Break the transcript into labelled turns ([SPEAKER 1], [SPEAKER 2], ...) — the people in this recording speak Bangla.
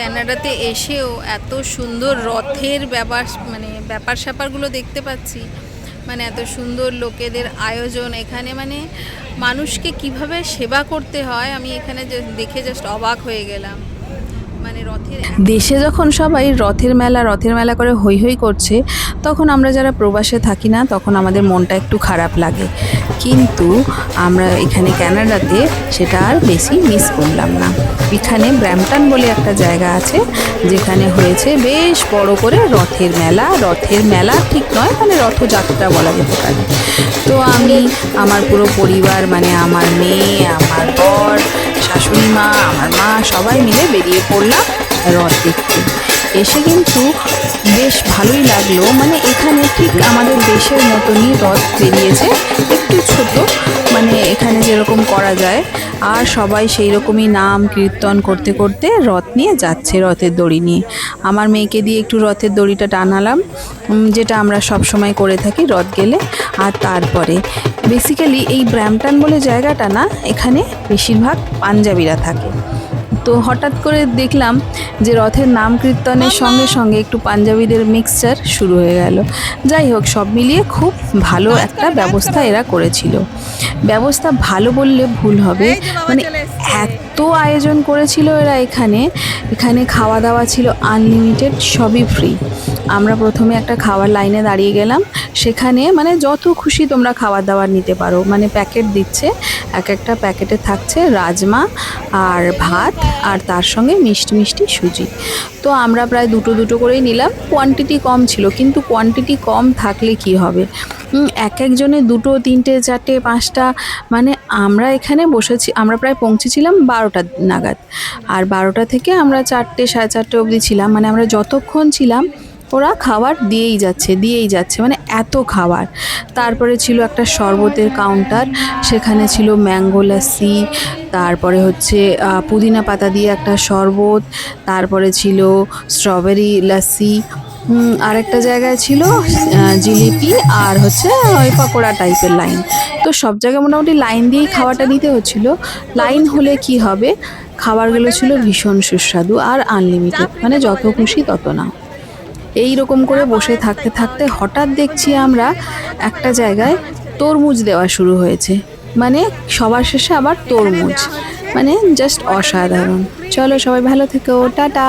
[SPEAKER 1] কানাডাতে এসেও এত সুন্দর রথের ব্যাপার স্যাপারগুলো দেখতে পাচ্ছি। মানে এত সুন্দর লোকেদের আয়োজন এখানে, মানে মানুষকে কিভাবে সেবা করতে হয় আমি এখানে দেখে জাস্ট অবাক হয়ে গেলাম। মানে দেশে যখন সবাই রথের মেলা করে হৈ হৈ করছে, তখন আমরা যারা প্রবাসে থাকি না, তখন আমাদের মনটা একটু খারাপ লাগে। কিন্তু আমরা এখানে কানাডাতে সেটা আর বেশি মিস করলাম না। এখানে ব্র্যাম্পটন বলে একটা জায়গা আছে, যেখানে হয়েছে বেশ বড় করে রথের মেলা ঠিক নয়, মানে রথযাত্রা বলা যেতে পারে। তো আমি আমার পুরো পরিবার, মানে আমার মেয়ে, আমার বর, শাশুড়ি মা, আমার মা, সবাই মিলে বেরিয়ে পড়লাম রথ দেখতে। এসে কিন্তু বেশ ভালোই লাগলো। মানে এখানে ঠিক আমাদের দেশের মতনই রথ বেরিয়েছে, একটু ছোট, মানে এখানে যেরকম করা যায়। আর সবাই সেই রকমই নাম কীর্তন করতে করতে রথ নিয়ে যাচ্ছে, রথের দড়ি নিয়ে। আমার মেয়েকে দিয়ে একটু রথের দড়িটা টানালাম, যেটা আমরা সব সময় করে থাকি রথ গেলে। আর তারপরে বেসিক্যালি এই ব্র্যাম্পটন বলে জায়গাটা না, এখানে বেশিরভাগ পাঞ্জাবিরা থাকে। তো হঠাৎ করে দেখলাম যে রথের নাম কীর্তনের সঙ্গে সঙ্গে একটু পাঞ্জাবিদের মিক্সচার শুরু হয়ে গেল। যাই হোক, সব মিলিয়ে খুব ভালো একটা ব্যবস্থা এরা করেছিল। ব্যবস্থা ভালো বললে ভুল হবে, মানে এত আয়োজন করেছিল এরা। এখানে খাওয়া দাওয়া ছিল আনলিমিটেড, সবই ফ্রি। আমরা প্রথমে একটা খাওয়ার লাইনে দাঁড়িয়ে গেলাম। সেখানে মানে যত খুশি তোমরা খাবার দাবার নিতে পারো, মানে প্যাকেট দিচ্ছে, এক একটা প্যাকেটে থাকছে রাজমা আর ভাত, আর তার সঙ্গে মিষ্টি মিষ্টি সুজি। তো আমরা প্রায় দুটো করেই নিলাম। কোয়ান্টিটি কম ছিল, কিন্তু কোয়ান্টিটি কম থাকলে কি হবে, এক একজনে 2, 3, 4, 5টা, মানে আমরা এখানে বসেছি, আমরা প্রায় পৌঁছেছিলাম 12টা নাগাদ। আর 12টা থেকে আমরা 4টে, 4:30 অবধি ছিলাম। মানে আমরা যতক্ষণ ছিলাম ওরা খাবার দিয়েই যাচ্ছে, মানে এত খাবার। তারপরে ছিল একটা শরবতের কাউন্টার, সেখানে ছিল ম্যাঙ্গো লাসি, তারপরে হচ্ছে পুদিনা পাতা দিয়ে একটা শরবত, তারপরে ছিল স্ট্রবেরি লাসি, আরেকটা জায়গায় ছিল জিলিপি, আর হচ্ছে ওই পকোড়া টাইপের লাইন। তো সব জায়গায় মোটামুটি লাইন দিয়েই খাওয়াটা নিতে হচ্ছিল। লাইন হলে কি হবে, খাবারগুলো ছিল ভীষণ সুস্বাদু আর আনলিমিটেড, মানে যত খুশি তত না। এই রকম করে বসে থাকতে থাকতে হঠাৎ দেখছি আমরা একটা জায়গায় তরমুজ দেওয়া শুরু হয়েছে। মানে সবার শেষে আবার তরমুজ, মানে জাস্ট অসাধারণ। চলো সবাই ভালো থেকো, টাটা।